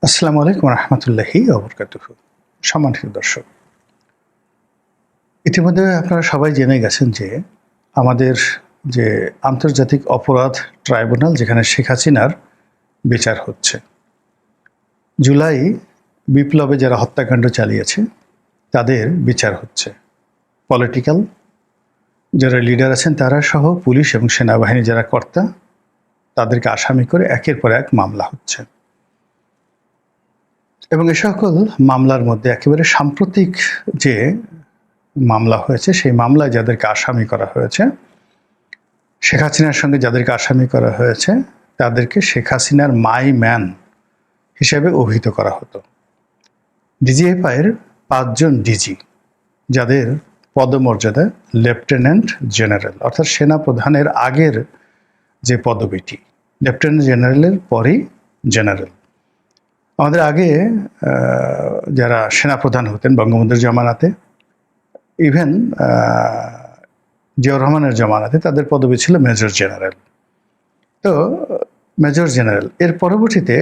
আসসালামু আলাইকুম রহমতুল্লাহি ওবরকাতুহু। সম্মানিত দর্শক, ইতিমধ্যে আপনারা সবাই জেনে গেছেন যে আমাদের যে আন্তর্জাতিক অপরাধ ট্রাইব্যুনাল, যেখানে শেখ হাসিনার বিচার হচ্ছে, জুলাই বিপ্লবে যারা হত্যাকাণ্ড চালিয়েছে তাদের বিচার হচ্ছে। পলিটিক্যাল যারা লিডার আছেন তারা সহ পুলিশ এবং সেনাবাহিনী যারা কর্তা, তাদেরকে আসামি করে একের পর এক মামলা হচ্ছে। এবং এ সকল মামলার মধ্যে একেবারে সাম্প্রতিক যে মামলা হয়েছে, সেই মামলায় যাদেরকে আসামি করা হয়েছে, শেখ হাসিনার সঙ্গে যাদেরকে আসামি করা হয়েছে, তাদেরকে শেখ হাসিনার মাই ম্যান হিসেবে অভিহিত করা হতো। ডিজিএফআইয়ের ৫ জন ডিজি, যাদের পদমর্যাদা লেফটেন্যান্ট জেনারেল, অর্থাৎ সেনা প্রধানের আগের যে পদবিটি, লেফটেন্যান্ট জেনারেলের পরেই জেনারেল। আমাদের আগে যারা সেনাপ্রধান হতেন বঙ্গবন্ধুর জামানাতে, ইভেন জিয়াউর রহমানের জামানাতে, তাদের পদবি ছিল মেজর জেনারেল। তো মেজর জেনারেল এর পরবর্তীতে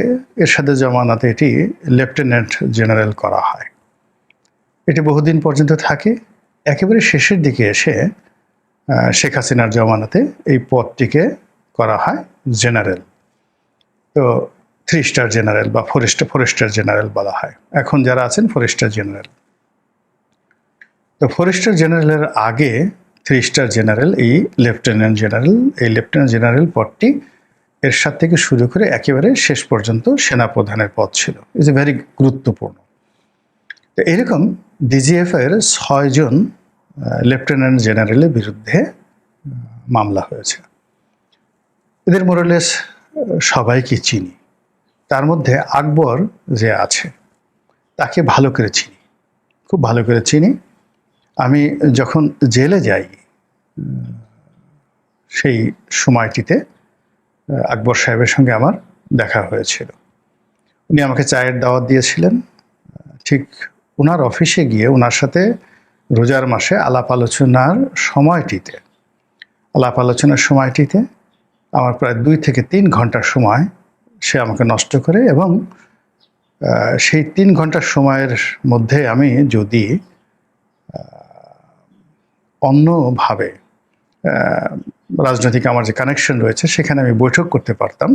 এরশাদের জামানাতে এটি লেফটেন্যান্ট জেনারেল করা হয়। এটি বহুদিন পর্যন্ত থাকে। একেবারে শেষের দিকে এসে শেখ হাসিনার জামানাতে এই পদটিকে করা হয় জেনারেল। তো 3 স্টার জেনারেল বা 4 স্টার জেনারেল বলা হয়। এখন যারা আছেন 4 স্টার জেনারেল। তো 4 স্টার জেনারেলের আগে 3 স্টার জেনারেল, এই লেফটেন্যান্ট জেনারেল। এই লেফটেন্যান্ট জেনারেল পদটি এরশাদ থেকে শুরু করে একেবারে শেষ পর্যন্ত সেনাপ্রধানের পদ ছিল। ইজ এ ভেরি গুরুত্বপূর্ণ। তো এরকম ডিজিএফআইয়ের 6 জন লেফটেন্যান্ট জেনারেলের বিরুদ্ধে মামলা হয়েছে। এদের মোরালেস সবাইকে চিনি। তার মধ্যে আকবর যে আছে, তাকে ভালো করে চিনি, খুব ভালো করে চিনি। আমি যখন জেলে যাই, সেই সময়টিতে আকবর সাহেবের সঙ্গে আমার দেখা হয়েছিল। উনি আমাকে চায়ের দাওয়াত দিয়েছিলেন। ঠিক ওনার অফিসে গিয়ে ওনার সাথে রোজার মাসে আলাপ আলোচনার সময়টিতে আমার প্রায় 2 থেকে 3 ঘন্টার সময় সে আমাকে নষ্ট করে। এবং সেই 3 ঘন্টার সময়ের মধ্যে আমি যদি অন্যভাবে রাজনৈতিক আমার যে কানেকশন রয়েছে সেখানে আমি বৈঠক করতে পারতাম,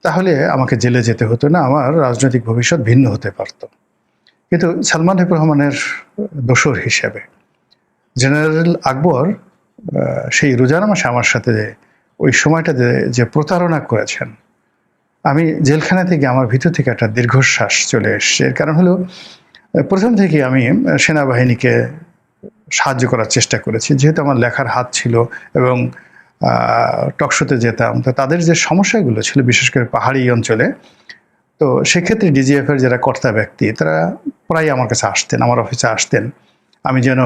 তাহলে আমাকে জেলে যেতে হতো না, আমার রাজনৈতিক ভবিষ্যৎ ভিন্ন হতে পারত। কিন্তু সালমান এফ রহমানের দোসর হিসেবে জেনারেল আকবর সেই রোজার মাসে আমার সাথে ওই সময়টাতে যে প্রতারণা করেছেন, আমি জেলখানা থেকে আমার ভিতর থেকে একটা দীর্ঘশ্বাস চলে এসছে। এর কারণ হলো, প্রথম থেকে আমি সেনাবাহিনীকে সাহায্য করার চেষ্টা করেছি, যেহেতু আমার লেখার হাত ছিল এবং টকশোতে যেতাম। তো তাদের যে সমস্যাগুলো ছিল, বিশেষ করে পাহাড়ি অঞ্চলে, তো সেক্ষেত্রে ডিজিএফের যারা কর্তা ব্যক্তি, তারা প্রায় আমার কাছে আসতেন, আমার অফিসে আসতেন। আমি যেন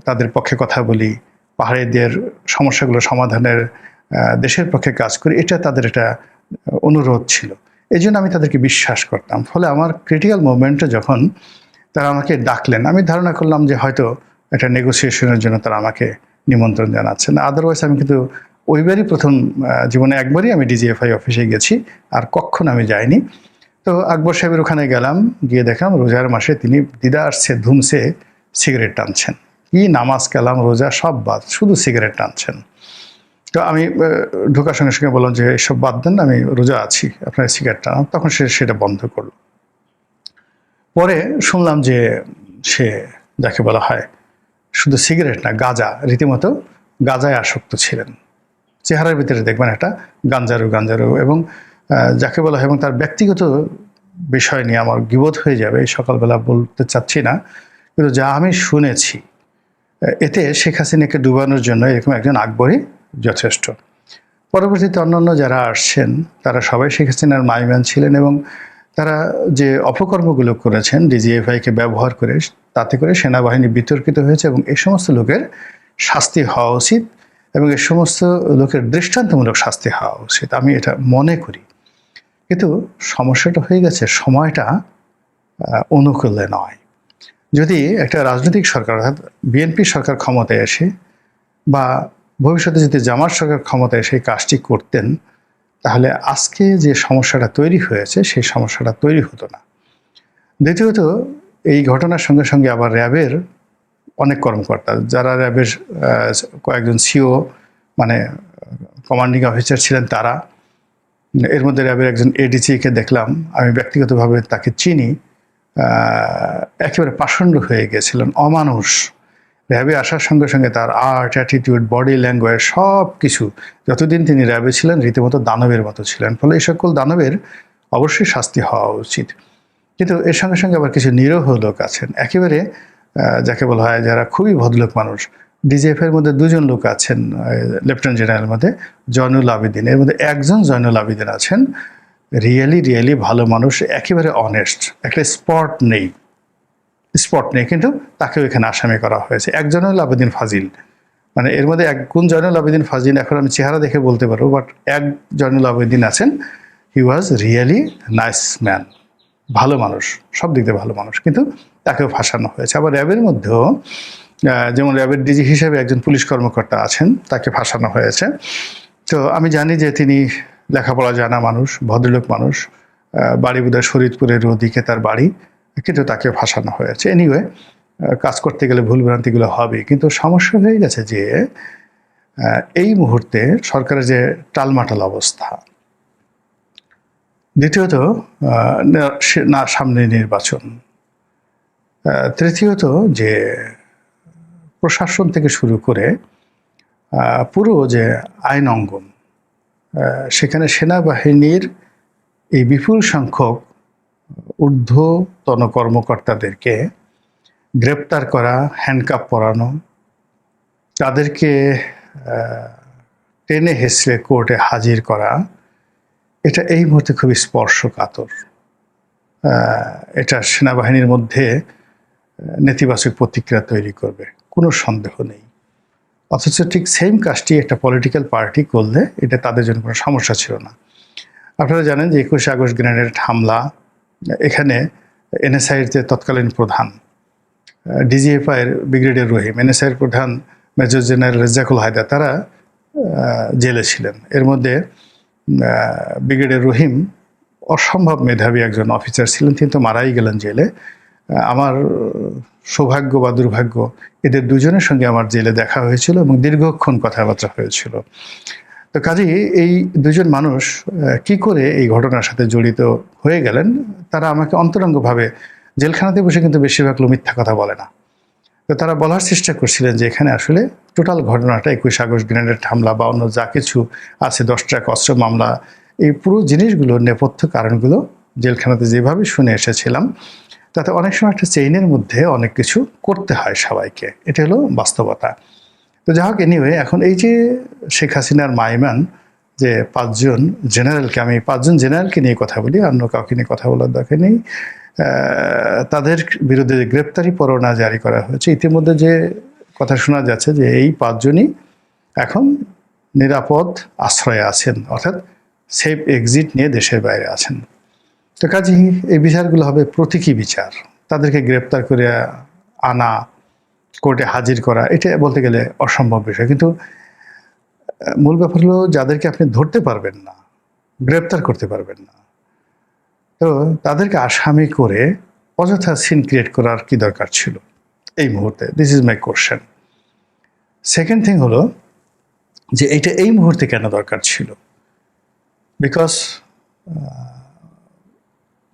তাদের পক্ষে কথা বলি, পাহাড়িদের সমস্যাগুলো সমাধানের দেশের পক্ষে কাজ করি, এটা তাদের একটা অনুরোধ ছিল। এই জন্য আমি তাদেরকে বিশ্বাস করতাম। ফলে আমার ক্রিটিক্যাল মোমেন্টে যখন তারা আমাকে ডাকলেন, আমি ধারণা করলাম যে হয়তো একটা নেগোসিয়েশনের জন্য তারা আমাকে নিমন্ত্রণ জানাচ্ছেন। আদারওয়াইজ আমি কিন্তু ওইবারই প্রথম জীবনে একবারই আমি ডিজিএফআই অফিসে গেছি, আর কখনো আমি যাইনি। তো আকবর সাহেবের ওখানে গেলাম, গিয়ে দেখলাম রোজার মাসে তিনি দিদারসে ধুমসে সিগারেট টানছেন। কি নামাজ কালাম রোজা সব বাদ, শুধু সিগারেট টানছেন। তো আমি ঢোকার সঙ্গে সঙ্গে বললাম যে এসব বাদ দেন, আমি রোজা আছি, আপনার সিগারেট টানান। তখন সে সেটা বন্ধ করলো। পরে শুনলাম যে সে, যাকে বলা হয় শুধু সিগারেট না, গাঁজা, রীতিমতো গাঁজায় আসক্ত ছিলেন। চেহারার ভিতরে দেখবেন একটা গাঞ্জারু, এবং যাকে বলা হয়, এবং তার ব্যক্তিগত বিষয় নিয়ে আমার গীবত হয়ে যাবে, সকালবেলা বলতে চাচ্ছি না, কিন্তু যা আমি শুনেছি, এতে শেখ হাসিনাকে ডুবানোর জন্য এরকম একজন আকবরই যথেষ্ট। পরবর্তীতে অন্যান্য যারা আসছেন, তারা সবাই শেখ হাসিনার মাইম্যান ছিলেন, এবং তারা যে অপকর্মগুলো করেছেন ডিজিএফআইকে ব্যবহার করে, তাতে করে সেনাবাহিনী বিতর্কিত হয়েছে। এবং এই সমস্ত লোকের শাস্তি হওয়া উচিত, এবং এই সমস্ত লোকের দৃষ্টান্তমূলক শাস্তি হওয়া উচিত, আমি এটা মনে করি। কিন্তু সমস্যাটা হয়ে গেছে, সময়টা অনুকূলে নয়। যদি একটা রাজনৈতিক সরকার, অর্থাৎ বিএনপি সরকার ক্ষমতায় আসে, বা ভবিষ্যতে যদি জামাত সরকার ক্ষমতায় সেই কাজটি করতেন, তাহলে আজকে যে সমস্যাটা তৈরি হয়েছে সেই সমস্যাটা তৈরি হতো না। দ্বিতীয়ত, এই ঘটনার সঙ্গে সঙ্গে আবার র্যাবের অনেক কর্মকর্তা, যারা র্যাবের কয়েকজন সিও মানে কমান্ডিং অফিসার ছিলেন, তারা, এর মধ্যে র্যাবের একজন এডিসিকে দেখলাম, আমি ব্যক্তিগতভাবে তাকে চিনি, একেবারে পাষণ্ড হয়ে গেছিলেন, অমানুষ। র্যাবে আসার সঙ্গে সঙ্গে তার আর্ট, অ্যাটিটিউড, বডি ল্যাঙ্গুয়েজ সব কিছু, যতদিন তিনি র্যাবে ছিলেন রীতিমতো দানবের মতো ছিলেন। ফলে এই সকল দানবের অবশ্যই শাস্তি হওয়া উচিত। কিন্তু এর সঙ্গে সঙ্গে আবার কিছু নিরীহ লোক আছেন, একেবারে যাকে বলা হয় যারা খুবই ভদ্রলোক মানুষ। ডিজিএফ এর মধ্যে দুজন লোক আছেন, লেফটেন্যান্ট জেনারেলের মধ্যে জয়নুল আবেদিন, এর মধ্যে একজন জয়নুল আবেদিন আছেন রিয়েলি ভালো মানুষ, একেবারে অনেস্ট, একটা স্পট নেই, কিন্তু তাকেও এখানে আসামি করা হয়েছে। এক জয়নুল আবেদিন ফাজিল, মানে এর মধ্যে এক কোন জয়নুল আবেদিন ফাজিল এখন আমি চেহারা দেখে বলতে পারবো, বাট এক জয়নুল আবেদিন আছেন, হি ওয়াজ রিয়েলি নাইস ম্যান, ভালো মানুষ, সব দিক দিয়ে ভালো মানুষ, কিন্তু তাকেও ফাঁসানো হয়েছে। আবার র্যাবের মধ্যেও যেমন র্যাবের ডিজি হিসেবে একজন পুলিশ কর্মকর্তা আছেন, তাকে ফাঁসানো হয়েছে। তো আমি জানি যে তিনি লেখাপড়া জানা মানুষ, ভদ্রলোক মানুষ, বাড়ি বোধহয় শরীদপুরের ওদিকে তার বাড়ি, কিন্তু তাকে ফাঁসানো হয়েছে। এনিওয়ে, কাজ করতে গেলে ভুলভ্রান্তিগুলো হবে, কিন্তু সমস্যা হয়ে গেছে যে এই মুহূর্তে সরকারের যে টালমাটাল অবস্থা, দ্বিতীয়ত না সামনে নির্বাচন, তৃতীয়ত যে প্রশাসন থেকে শুরু করে পুরো যে আইন অঙ্গন, সেখানে সেনাবাহিনীর এই বিপুল সংখ্যক ঊর্ধ্বতন কর্মকর্তাদেরকে গ্রেপ্তার করা, হ্যান্ডকাপ পরানো, তাদেরকে টেনে হেসড়ে কোর্টে হাজির করা, এটা এই মুহূর্তে খুবই স্পর্শকাতর। এটা সেনাবাহিনীর মধ্যে নেতিবাচক প্রতিক্রিয়া তৈরি করবে, কোনো সন্দেহ নেই। অথচ ঠিক সেম কাজটি একটা পলিটিক্যাল পার্টি করলে এটা তাদের জন্য কোনো সমস্যা ছিল না। আপনারা জানেন যে 21 আগস্ট গ্রেনেড হামলা, এখানে এনএসআইয়ের যে তৎকালীন প্রধান ডিজিএফআইয়ের ব্রিগেডিয়ার রহিম, এনএসআইয়ের প্রধান মেজর জেনারেল রেজ্জাকুল হায়দার, তারা জেলে ছিলেন। এর মধ্যে ব্রিগেডিয়ার রহিম অসম্ভব মেধাবী একজন অফিসার ছিলেন, কিন্তু মারাই গেলেন জেলে। আমার সৌভাগ্য বা দুর্ভাগ্য, এদের দুজনের সঙ্গে আমার জেলে দেখা হয়েছিল এবং দীর্ঘক্ষণ কথাবার্তা হয়েছিল। তো কাজেই এই দুজন মানুষ কি করে এই ঘটনার সাথে জড়িত হয়ে গেলেন, তারা আমাকে অন্তরঙ্গভাবে, জেলখানাতে বসে কিন্তু বেশিরভাগ লোক মিথ্যা কথা বলে না, তো তারা বলার চেষ্টা করছিলেন যে এখানে আসলে টোটাল ঘটনাটা 21 আগস্ট গ্রেনেড হামলা বা অন্য যা কিছু আছে, 10 ট্রাক অস্ত্র মামলা, এই পুরো জিনিসগুলোর নেপথ্য কারণগুলো জেলখানাতে যেভাবে শুনে এসেছিলাম, তাতে অনেক সময় একটা চেইনের মধ্যে অনেক কিছু করতে হয় সবাইকে, এটা হলো বাস্তবতা। তো যাই হোক, এনিওয়ে, এখন এই যে শেখ হাসিনার মাইমান যে 5 জন জেনারেলকে, আমি 5 জন জেনারেলকে নিয়ে কথা বলি, অন্য কাউকে নিয়ে কথা বলার দরকার নেই, তাদের বিরুদ্ধে গ্রেপ্তারি পরোয়ানা জারি করা হয়েছে। ইতিমধ্যে যে কথা শোনা যাচ্ছে যে এই 5 জনই এখন নিরাপদ আশ্রয়ে আছেন, অর্থাৎ সেফ এক্সিট নিয়ে দেশের বাইরে আছেন। তো কাজেই এই বিচারগুলো হবে প্রতীকী বিচার, তাদেরকে গ্রেপ্তার করে আনা, কোর্টে হাজির করা, এটা বলতে গেলে অসম্ভব বিষয়। কিন্তু মূল ব্যাপার হলো যাদেরকে আপনি ধরতে পারবেন না, গ্রেপ্তার করতে পারবেন না, তো তাদেরকে আসামি করে অযথা সিন ক্রিয়েট করার কি দরকার ছিল এই মুহূর্তে? This is my question. Second thing হলো যে এটা এই মুহূর্তে কেন দরকার ছিল? বিকজ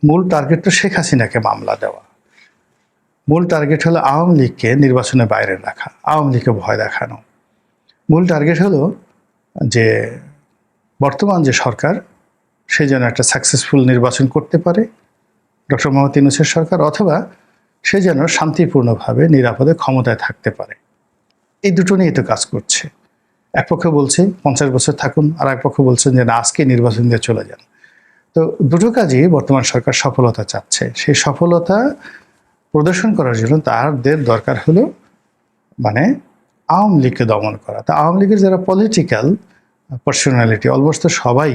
মূল টার্গেট তো শেখ হাসিনাকে মামলা দেওয়া, মূল টার্গেট হলো আওয়ামী লীগকে নির্বাচনের বাইরে রাখা, আওয়ামী লীগকে ভয় দেখানো। মূল টার্গেট হলো যে বর্তমান যে সরকার, সে যেন একটা সাকসেসফুল নির্বাচন করতে পারে, ডক্টর মোহাম্মদ ইউনূসের সরকার, অথবা সে যেন শান্তিপূর্ণভাবে নিরাপদে ক্ষমতায় থাকতে পারে। এই দুটো নিয়ে তো কাজ করছে। এক পক্ষ বলছে 50 বছর থাকুন, আর এক পক্ষ বলছেন যে না, আজকে নির্বাচন দিয়ে চলে যান। তো দুটো কাজেই বর্তমান সরকার সফলতা চাচ্ছে। সেই সফলতা প্রদর্শন করার জন্য তাদের দরকার হলো মানে আওয়ামী লীগকে দমন করা। তা আওয়ামী লীগের যারা পলিটিক্যাল পার্সোনালিটি, অলমোস্ট তো সবাই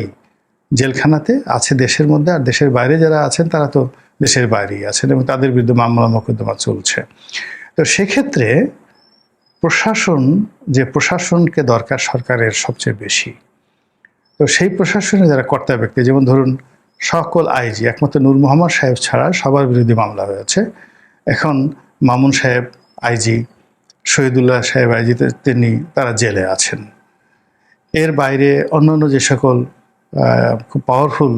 জেলখানাতে আছে দেশের মধ্যে, আর দেশের বাইরে যারা আছেন তারা তো দেশের বাইরেই আছেন এবং তাদের বিরুদ্ধে মামলা মোকদ্দমা চলছে। তো সেক্ষেত্রে প্রশাসনকে দরকার সরকারের সবচেয়ে বেশি। তো সেই প্রশাসনে যারা কর্তা ব্যক্তি, যেমন ধরুন সকল আইজি একমাত্র নূর মোহাম্মদ সাহেব ছাড়া সবার বিরুদ্ধে মামলা হয়েছে। এখন মামুন সাহেব আইজি, শহীদুল্লাহ সাহেব আইজি, তারা জেলে আছেন। এর বাইরে অন্যান্য যে সকল খুব পাওয়ারফুল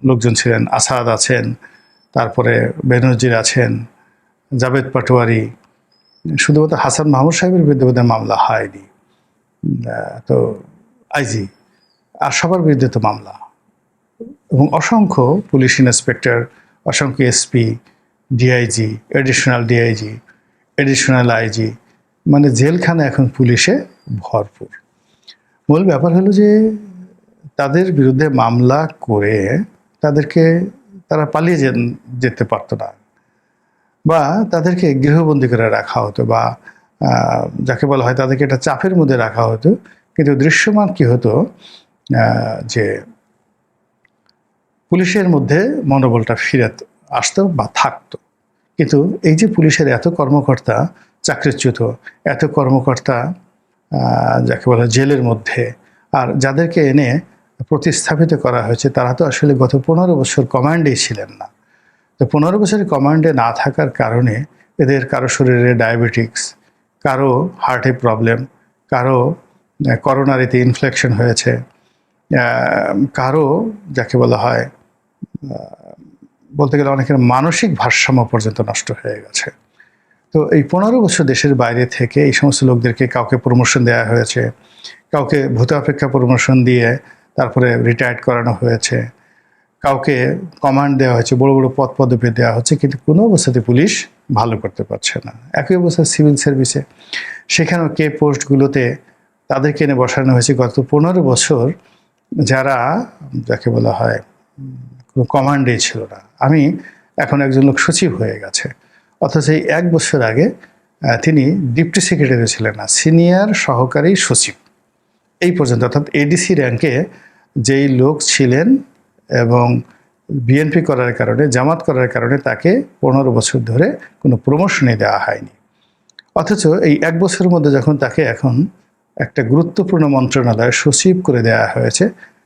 লোকজন ছিলেন, আসাদ আছেন, তারপরে বেনজির আছেন, জাভেদ পাটোয়ারি, শুধুমাত্র হাসান মাহমুদ সাহেবের বিরুদ্ধে বোধহয় মামলা হয়নি, তো আইজি, আর সবার বিরুদ্ধে তো মামলা, এবং অসংখ্য পুলিশ ইন্সপেক্টর, অসংখ্য SP, DIG, additional DIG, additional IG, মানে জেলখানা এখন পুলিশে ভরপুর। মূল ব্যাপার হলো যে তাদের বিরুদ্ধে মামলা করে তারা পালিয়ে যেতে পারতো না, বা তাদেরকে গৃহবন্দী করে রাখা হতো, বা যাকে বলা হয় তাদেরকে একটা চাপের মধ্যে রাখা হতো। কিন্তু দৃশ্যমান কি হতো যে পুলিশের মধ্যে মনোবলটা ফিরে আসতো বা থাকতো। কিন্তু এই যে পুলিশের এত কর্মকর্তা চাকরিচ্যুত, এত কর্মকর্তা যাকে বলা জেলের মধ্যে, আর যাদেরকে এনে প্রতিস্থাপিত করা হয়েছে তারা তো আসলে গত 15 বছর কমান্ডেই ছিলেন না। তো 15 বছরের কমান্ডে না থাকার কারণে এদের কারো শরীরে ডায়াবেটিক্স, কারো হার্টে প্রবলেম, কারো করোনারিতে ইনফেকশন হয়েছে, কারো যাকে বলা হয় বলতে গেলে অনেকের মানসিক ভারসাম্য পর্যন্ত নষ্ট হয়ে গেছে। তো এই 15 বছর দেশের বাইরে থেকে এই সমস্ত লোকদেরকে কাউকে প্রমোশন দেওয়া হয়েছে, কাউকে ভূতাপেক্ষা প্রমোশন দিয়ে তারপরে রিটায়ার্ড করানো হয়েছে, কাউকে কমান্ড দেওয়া হয়েছে, বড় বড় পদবি দেওয়া হচ্ছে, কিন্তু কোনো অবস্থাতে পুলিশ ভালো করতে পারছে না। একই অবস্থা সিভিল সার্ভিসে, সেখানেও কে পোস্টগুলোতে তাদেরকে এনে বসানো হয়েছে গত 15 বছর যারা যাকে বলা হয় কোনো কমান্ডে ছিল না। আমি এখন একজন লোক সচিব হয়ে গেছে, অথচ এই 1 বছর আগে তিনি ডিপটি সেক্রেটারি ছিলেন না, সিনিয়র সহকারী সচিব এই পর্যন্ত, অর্থাৎ এডিসি র্যাঙ্কে যেই লোক ছিলেন এবং বিএনপি করার কারণে, জামাত করার কারণে তাকে 15 বছর ধরে কোনো প্রমোশনই দেওয়া হয়নি। অথচ এই 1 বছরের মধ্যে যখন তাকে এখন একটা গুরুত্বপূর্ণ মন্ত্রণালয়ে সচিব করে দেওয়া হয়েছে,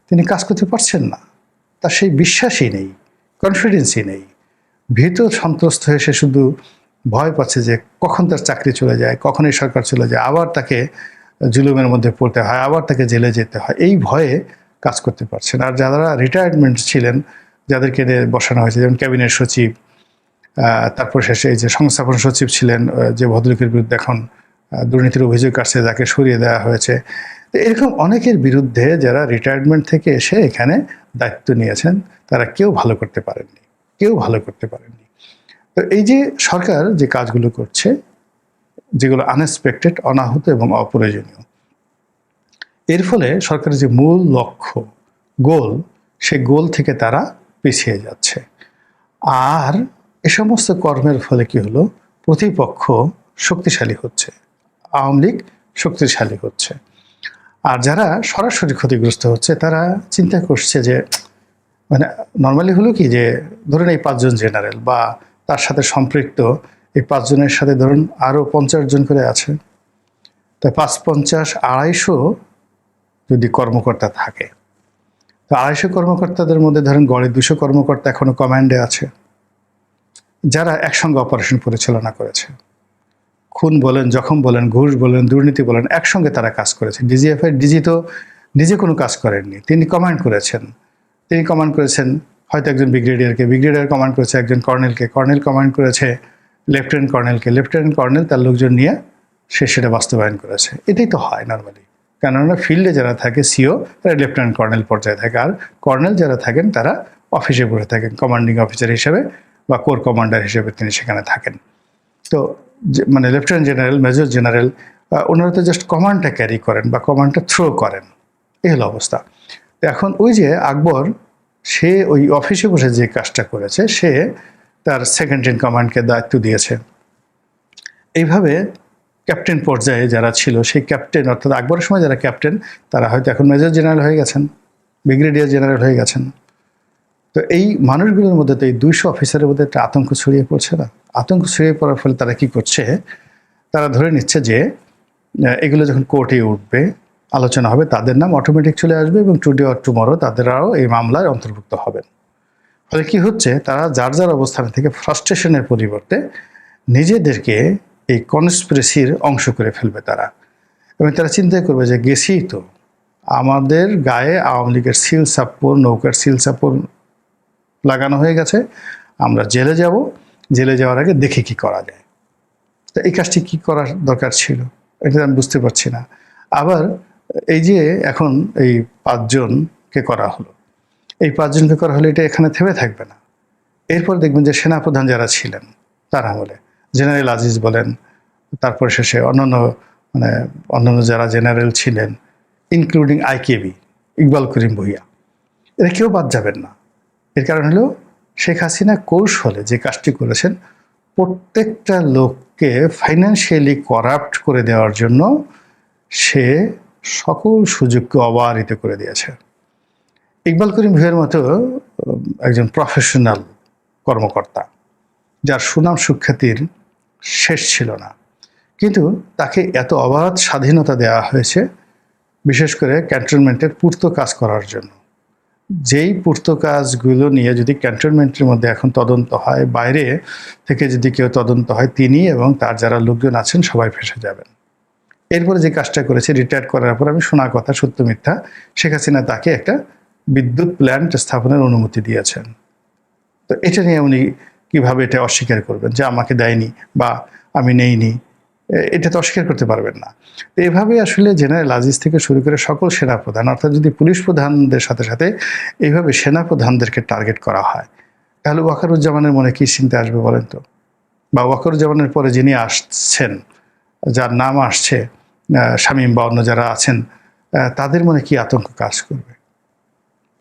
তিনি কাজ করতে পারছেন না। তার সেই বিশ্বাসই নেই, কনফিডেন্সই নেই, ভীত সন্ত্রস্ত হয়ে সে শুধু ভয় পাচ্ছে যে কখন তার চাকরি চলে যায়, কখন এই সরকার চলে যায়, আবার তাকে জুলুমের মধ্যে পড়তে হয়, আবার তাকে জেলে যেতে হয়, এই ভয়ে কাজ করতে পারছেন। আর যারা রিটায়ারমেন্ট ছিলেন, যাদেরকে বসানো হয়েছে, যেমন ক্যাবিনেট সচিব, তারপর শেষে এই যে সংস্থাপন সচিব ছিলেন যে ভদ্রলোকের বিরুদ্ধে এখন দুর্নীতির অভিযোগ আসছে, যাকে সরিয়ে দেওয়া হয়েছে, তো এরকম অনেকের বিরুদ্ধে যারা রিটায়ারমেন্ট থেকে এসে এখানে দায়িত্ব নিয়েছেন, তারা কেউ ভালো করতে পারেননি, কেউ ভালো করতে পারেননি। তো এই যে সরকার যে কাজগুলো করছে, যেগুলো আনএক্সপেক্টেড, অনাহুত এবং অপ্রয়োজনীয়, এর ফলে সরকারের যে মূল লক্ষ্য, গোল, সেই গোল থেকে তারা পিছিয়ে যাচ্ছে। আর এ সমস্ত কর্মের ফলে কি হলো, প্রতিপক্ষ শক্তিশালী হচ্ছে, আওয়ামী লীগ শক্তিশালী হচ্ছে। আর যারা সরাসরি ক্ষতিগ্রস্ত হচ্ছে তারা চিন্তা করছে যে, মানে নর্মালি হলো কি যে ধরুন এই 5 জন জেনারেল বা তার সাথে সম্পৃক্ত এই 5 জনের সাথে ধরুন আরও 50 জন করে আছে, তো 5, 50, 250 যদি কর্মকর্তা থাকে, তো 250 কর্মকর্তাদের মধ্যে ধরেন গড়ে 200 কর্মকর্তা এখনো কমান্ডে আছে, যারা একসঙ্গে অপারেশন পরিচালনা করেছে। খুন বলেন, জখম বলেন, ঘুষ বলেন, দুর্নীতি বলেন, একসঙ্গে তারা কাজ করেছে। ডিজিএফআই ডিজি তো নিজে কোনো কাজ করেননি, তিনি কমান্ড করেছেন। তিনি কমান্ড করেছেন হয়তো একজন ব্রিগেডিয়ারকে, ব্রিগেডিয়ার কমান্ড করেছে একজন কর্নেলকে, কর্নেল কমান্ড করেছে লেফটেন্যান্ট কর্নেলকে, লেফটেন্যান্ট কর্নেল তার লোকজন নিয়ে সেটা বাস্তবায়ন করেছে। এটাই তো হয় নর্মালি, কেননা ফিল্ডে যারা থাকে সিও তারা লেফটেন্যান্ট কর্নেল পর্যায়ে থাকে, আর কর্নেল যারা থাকেন তারা অফিসে বসে থাকেন, কমান্ডিং অফিসার হিসেবে বা কোর কমান্ডার হিসেবে তিনি সেখানে থাকেন। তো মানে লেফটেন্যান্ট জেনারেল, মেজর জেনারেল, ওনারা তো জাস্ট কমান্ডটা ক্যারি করেন বা কমান্ডটা থ্রো করেন, এই হলো অবস্থা। তো এখন ওই যে আকবর, সে ওই অফিসে বসে যে কাজটা করেছে, সে তার সেকেন্ড ইন কমান্ডকে দায়িত্ব দিয়েছে। এইভাবে ক্যাপ্টেন পর্যায়ে যারা ছিল, সেই ক্যাপ্টেন, অর্থাৎ আকবরের সময় যারা ক্যাপ্টেন, তারা হয়তো এখন মেজর জেনারেল হয়ে গেছেন, ব্রিগেডিয়ার জেনারেল হয়ে গেছেন। তো এই মানুষগুলোর মধ্যে তো এই 200 অফিসারের মধ্যে একটা আতঙ্ক ছড়িয়ে পড়ছে না? আতঙ্ক ছড়িয়ে পড়ার ফলে তারা কি করছে, তারা ধরে নিচ্ছে যে এগুলো যখন কোর্টে উঠবে, আলোচনা হবে, তাদের নাম অটোমেটিক চলে আসবে এবং টুডে অর টুমরো তাদেরও এই মামলায় অন্তর্ভুক্ত হবেন। ফলে কি হচ্ছে, তারা যার যার অবস্থান থেকে ফ্রাস্ট্রেশনের পরিবর্তে নিজেদেরকে এই কনস্পিরেসির অংশ করে ফেলবে তারা, এবং তারা চিন্তা করবে যে গেছি তো, আমাদের গায়ে আওয়ামী লীগের সিল সাপ্পোর, নৌকার সিল সাপ্পোর লাগানো হয়ে গেছে, আমরা জেলে যাব, জেলে যাওয়ার আগে দেখি কি করা যায়। তো এই কাজটি কী করার দরকার ছিল এটা আমি বুঝতে পারছি না। আবার এই যে এখন এই 5 জনকে করা হলো, এই 5 জনকে করা হলে এটা এখানে থেমে থাকবে না। এরপর দেখবেন যে সেনাপ্রধান যারা ছিলেন তার আমলে, জেনারেল আজিজ বলেন, তারপর শেষে অন্যান্য যারা জেনারেল ছিলেন, ইনক্লুডিং আইকেবি, ইকবাল করিম ভূঁইয়া, এরা কেউ বাদ যাবেন না। এর কারণ হলো শেখ হাসিনা কৌশলে যে কাজটি করেছেন, প্রত্যেকটা লোককে ফাইন্যান্সিয়ালি করাপ্ট করে দেওয়ার জন্য সে সকল সুযোগকে অবারিত করে দিয়েছে। ইকবাল করিম ভূঁইয়ার মতো একজন প্রফেশনাল কর্মকর্তা, যার সুনাম সুখ্যাতির শেষ ছিল না, কিন্তু তাকে এত অবাধ স্বাধীনতা দেওয়া হয়েছে, বিশেষ করে ক্যান্টনমেন্টের পূর্ত কাজ করার জন্য। যেই পূর্ত কাজগুলো নিয়ে যদি ক্যান্টনমেন্টের মধ্যে এখন তদন্ত হয়, বাইরে থেকে যদি কেউ তদন্ত হয়, তিনি এবং তার যারা লোকজন আছেন সবাই ফেঁসে যাবেন। এরপরে যে কাজটা করেছে, রিটায়ার করার পর, আমি শোনা কথা সত্য মিথ্যা, শেখ হাসিনা তাকে একটা বিদ্যুৎ প্ল্যান্ট স্থাপনের অনুমতি দিয়েছেন। তো এটা নিয়ে উনি কীভাবে এটা অস্বীকার করবেন যে আমাকে দেয়নি বা আমি নেইনি? এটা তো অস্বীকার করতে পারবেন না। তো এভাবে আসলে জেনারেল আজিজ থেকে শুরু করে সকল সেনাপ্রধান, অর্থাৎ যদি পুলিশ প্রধানদের সাথে সাথে এইভাবে সেনাপ্রধানদেরকে টার্গেট করা হয়, তাহলে ওয়াকারুজ্জামানের মনে কী চিন্তা আসবে বলেন তো? বা ওয়াকারুজ্জামানের পরে যিনি আসছেন, যার নাম আসছে শামীম বা অন্য যারা আছেন, তাদের মনে কি আতঙ্ক কাজ করবে?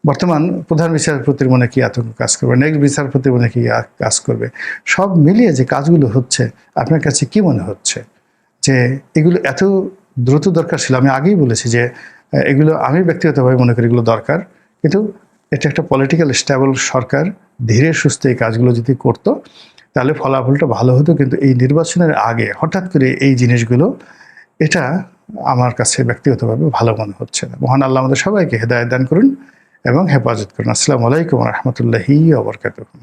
বর্তমান প্রধান বিচারপতির মনে কি আতঙ্ক কাজ করবে? নেক্সট বিচারপতির মনে কি কাজ করবে? সব মিলিয়ে যে কাজগুলো হচ্ছে, আপনার কাছে কি মনে হচ্ছে যে এগুলো এত দ্রুত দরকার ছিল? আমি আগেই বলেছি যে এগুলো, আমি ব্যক্তিগতভাবে মনে করি এগুলো দরকার, কিন্তু এটা একটা পলিটিক্যাল স্টেবল সরকার ধীরে সুস্থে এই কাজগুলো যদি করতো তাহলে ফলাফলটা ভালো হতো। কিন্তু এই নির্বাচনের আগে হঠাৎ করে এই জিনিসগুলো, এটা আমার কাছে ব্যক্তিগতভাবে ভালো মনে হচ্ছে না। মহান আল্লাহ আমাদের সবাইকে হেদায়েত দান করুন এবং হেফাজত করুন। আসসালামু আলাইকুম ওয়া রাহমাতুল্লাহি ওয়া বারাকাতুহু।